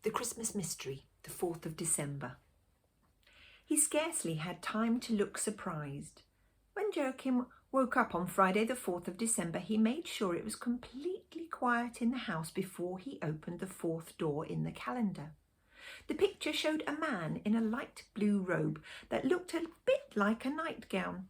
The Christmas Mystery, the 4th of December. He scarcely had time to look surprised. When Joachim woke up on Friday the 4th of December, he made sure it was completely quiet in the house before he opened the 4th door in the calendar. The picture showed a man in a light blue robe that looked a bit like a nightgown.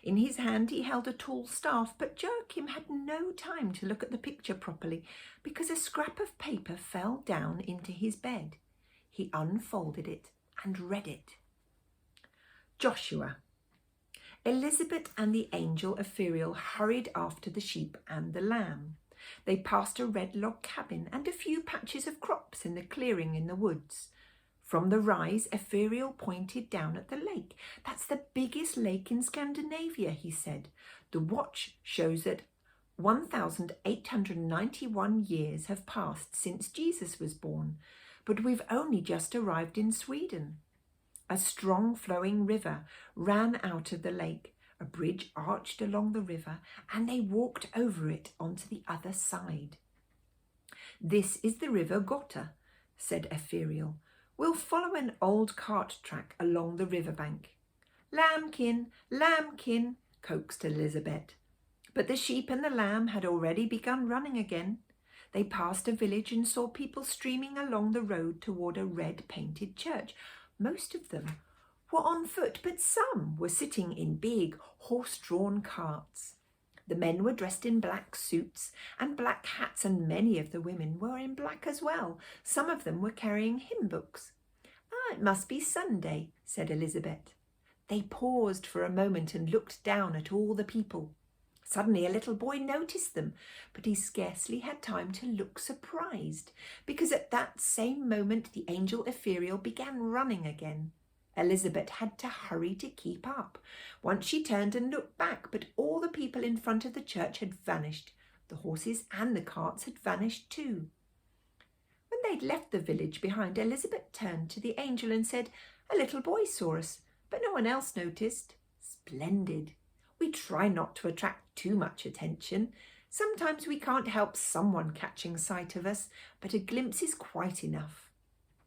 In his hand he held a tall staff, but Joachim had no time to look at the picture properly because a scrap of paper fell down into his bed. He unfolded it and read it. Joshua. Elizabeth and the angel Epheriel hurried after the sheep and the lamb. They passed a red log cabin and a few patches of crops in the clearing in the woods. From the rise, Epheriel pointed down at the lake. That's the biggest lake in Scandinavia, he said. The watch shows that 1,891 years have passed since Jesus was born, but we've only just arrived in Sweden. A strong flowing river ran out of the lake. A bridge arched along the river, and they walked over it onto the other side. This is the river Gaarder, said Epheriel. We'll follow an old cart track along the riverbank. Lambkin, lambkin, coaxed Elizabeth. But the sheep and the lamb had already begun running again. They passed a village and saw people streaming along the road toward a red-painted church. Most of them were on foot, but some were sitting in big horse-drawn carts. The men were dressed in black suits and black hats, and many of the women were in black as well. Some of them were carrying hymn books. It must be Sunday, said Elizabeth. They paused for a moment and looked down at all the people. Suddenly a little boy noticed them, but he scarcely had time to look surprised, because at that same moment the angel Epheriel began running again. Elizabeth had to hurry to keep up. Once she turned and looked back, but all the people in front of the church had vanished. The horses and the carts had vanished too. When they'd left the village behind, Elizabeth turned to the angel and said, "A little boy saw us, but no one else noticed." Splendid. We try not to attract too much attention. Sometimes we can't help someone catching sight of us, but a glimpse is quite enough.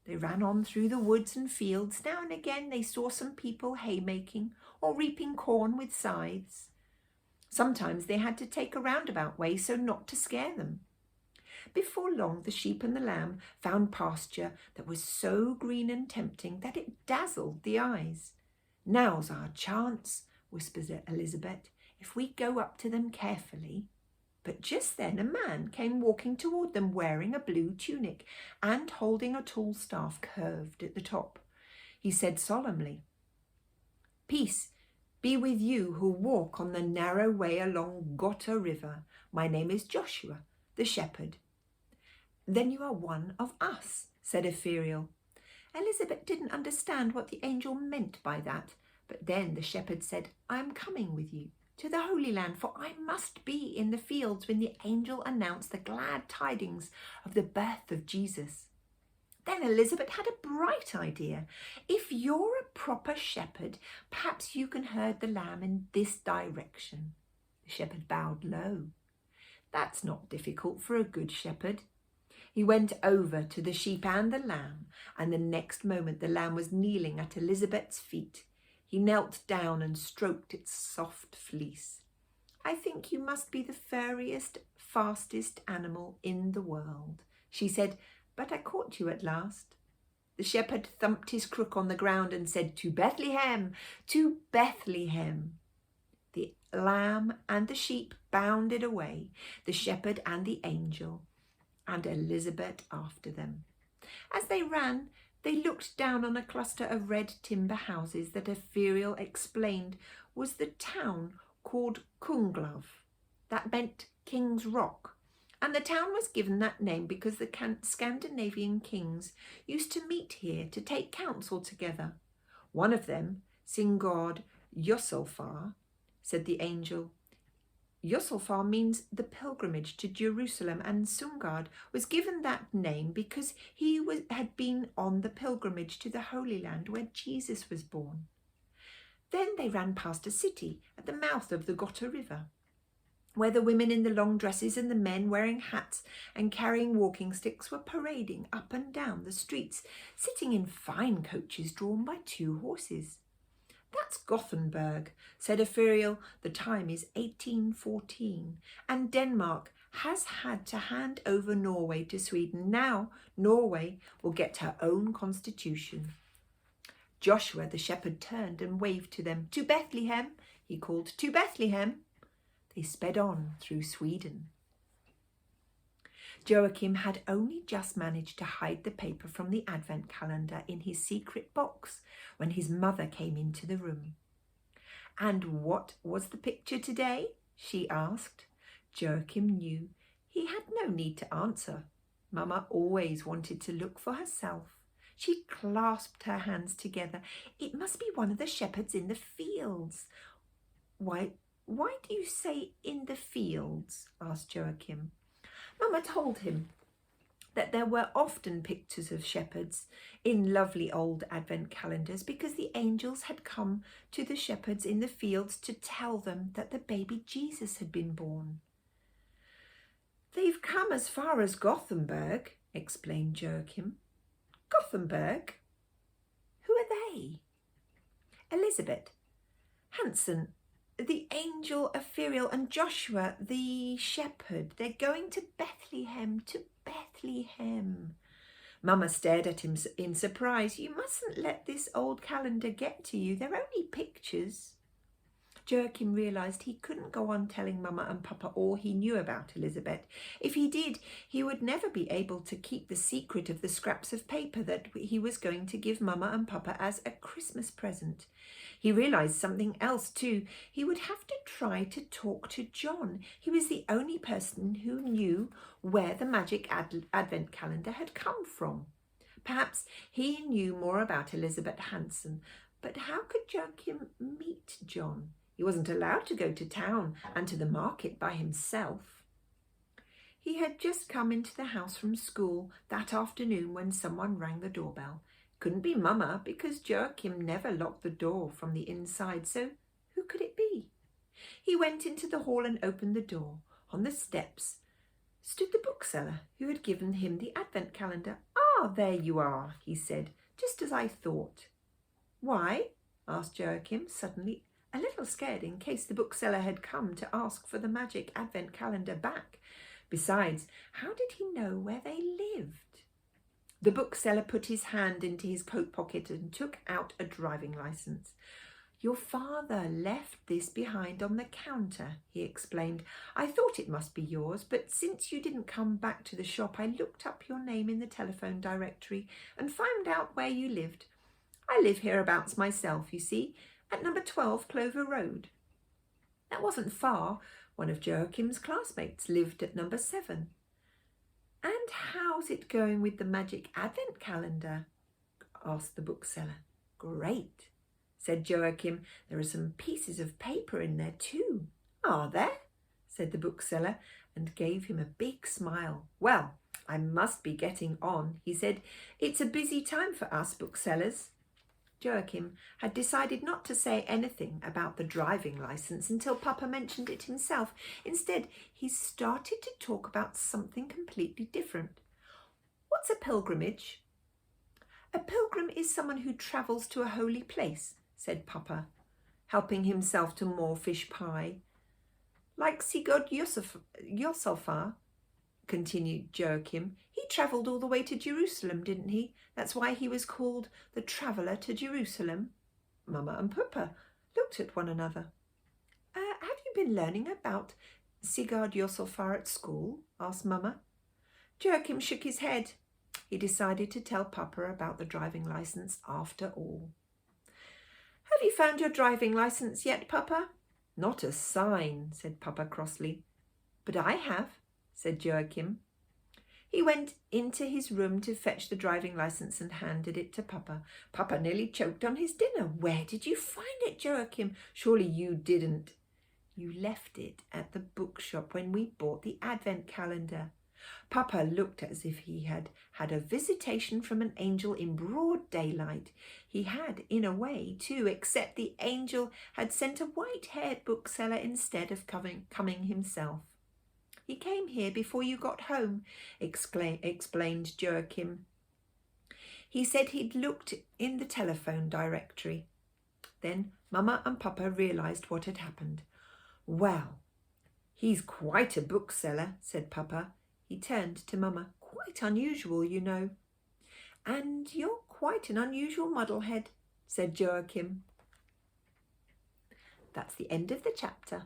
They ran on through the woods and fields. Now and again they saw some people haymaking or reaping corn with scythes. Sometimes they had to take a roundabout way so not to scare them. Before long the sheep and the lamb found pasture that was so green and tempting that it dazzled the eyes. "Now's our chance," whispered Elizabeth, "if we go up to them carefully." But just then a man came walking toward them wearing a blue tunic and holding a tall staff curved at the top. He said solemnly, "Peace be with you who walk on the narrow way along Gaarder River. My name is Joshua, the shepherd." "Then you are one of us," said Epheriel. Elizabeth didn't understand what the angel meant by that, but then the shepherd said, "I am coming with you to the Holy Land, for I must be in the fields when the angel announced the glad tidings of the birth of Jesus." Then Elizabeth had a bright idea. "If you're a proper shepherd, perhaps you can herd the lamb in this direction." The shepherd bowed low. That's not difficult for a good shepherd. He went over to the sheep and the lamb, and the next moment the lamb was kneeling at Elizabeth's feet. He knelt down and stroked its soft fleece. "I think you must be the furriest, fastest animal in the world," she said, "but I caught you at last." The shepherd thumped his crook on the ground and said, "To Bethlehem, to Bethlehem." The lamb and the sheep bounded away, the shepherd and the angel, and Elizabeth after them. As they ran, they looked down on a cluster of red timber houses that Epheriel explained was the town called Kunglav. That meant King's Rock, and the town was given that name because the Scandinavian kings used to meet here to take counsel together. One of them, Sigurd Jostein, said the angel. Jostein means the pilgrimage to Jerusalem, and Sigurd was given that name because he had been on the pilgrimage to the Holy Land where Jesus was born. Then they ran past a city at the mouth of the Gaarder River. where the women in the long dresses and the men wearing hats and carrying walking sticks were parading up and down the streets, sitting in fine coaches drawn by 2 horses. "That's Gothenburg," said a ferial. "The time is 1814, and Denmark has had to hand over Norway to Sweden. Now Norway will get her own constitution." Joshua the shepherd turned and waved to them. "To Bethlehem," he called, "to Bethlehem." They sped on through Sweden. Joachim had only just managed to hide the paper from the advent calendar in his secret box when his mother came into the room. "And what was the picture today?" she asked. Joachim knew he had no need to answer. Mama always wanted to look for herself. She clasped her hands together. "It must be one of the shepherds in the fields." Why do you say "in the fields"? asked Joachim. Mama told him that there were often pictures of shepherds in lovely old advent calendars because the angels had come to the shepherds in the fields to tell them that the baby Jesus had been born. "They've come as far as Gothenburg," explained Joachim. "Gothenburg? Who are they?" "Elizabeth, Hansen, the angel ethereal, and Joshua the shepherd. They're going to Bethlehem, to Bethlehem." Mama stared at him in surprise. "You mustn't let this old calendar get to you. They're only pictures." Joachim realised he couldn't go on telling Mama and Papa all he knew about Elizabeth. If he did, he would never be able to keep the secret of the scraps of paper that he was going to give Mama and Papa as a Christmas present. He realised something else too. He would have to try to talk to John. He was the only person who knew where the magic advent calendar had come from. Perhaps he knew more about Elizabeth Hansen, but how could Joachim meet John? He wasn't allowed to go to town and to the market by himself. He had just come into the house from school that afternoon when someone rang the doorbell. Couldn't be Mama, because Joachim never locked the door from the inside, so who could it be? He went into the hall and opened the door. On the steps stood the bookseller who had given him the advent calendar. "Ah, there you are," he said, "just as I thought." "Why?" asked Joachim, suddenly a little scared in case the bookseller had come to ask for the magic advent calendar back. Besides, how did he know where they lived? The bookseller put his hand into his coat pocket and took out a driving licence. "Your father left this behind on the counter," he explained. "I thought it must be yours, but since you didn't come back to the shop, I looked up your name in the telephone directory and found out where you lived. I live hereabouts myself, you see, at number 12 Clover Road." That wasn't far. One of Joachim's classmates lived at number 7. "And how's it going with the magic advent calendar?" asked the bookseller. "Great," said Joachim. "There are some pieces of paper in there too." "Are there?" said the bookseller and gave him a big smile. "Well, I must be getting on," he said. "It's a busy time for us booksellers." Joachim had decided not to say anything about the driving licence until Papa mentioned it himself. Instead, he started to talk about something completely different. "What's a pilgrimage?" "A pilgrim is someone who travels to a holy place," said Papa, helping himself to more fish pie. "Like Sigurd Josalfar," continued Joachim. "He travelled all the way to Jerusalem, didn't he? That's why he was called the Traveller to Jerusalem." Mama and Papa looked at one another. Have you been learning about Sigurd Josalfar at school?" asked Mama. Joachim shook his head. He decided to tell Papa about the driving licence after all. "Have you found your driving licence yet, Papa?" "Not a sign," said Papa crossly. "But I have," said Joachim. He went into his room to fetch the driving licence and handed it to Papa. Papa nearly choked on his dinner. "Where did you find it, Joachim? Surely you didn't." "You left it at the bookshop when we bought the advent calendar." Papa looked as if he had had a visitation from an angel in broad daylight. He had, in a way, too, except the angel had sent a white-haired bookseller instead of coming himself. He came here before you got home, explained Joachim. He said he'd looked in the telephone directory. Then Mama and Papa realised what had happened. Well, he's quite a bookseller, said Papa. He turned to Mama. Quite unusual, you know. And you're quite an unusual muddlehead, said Joachim. That's the end of the chapter.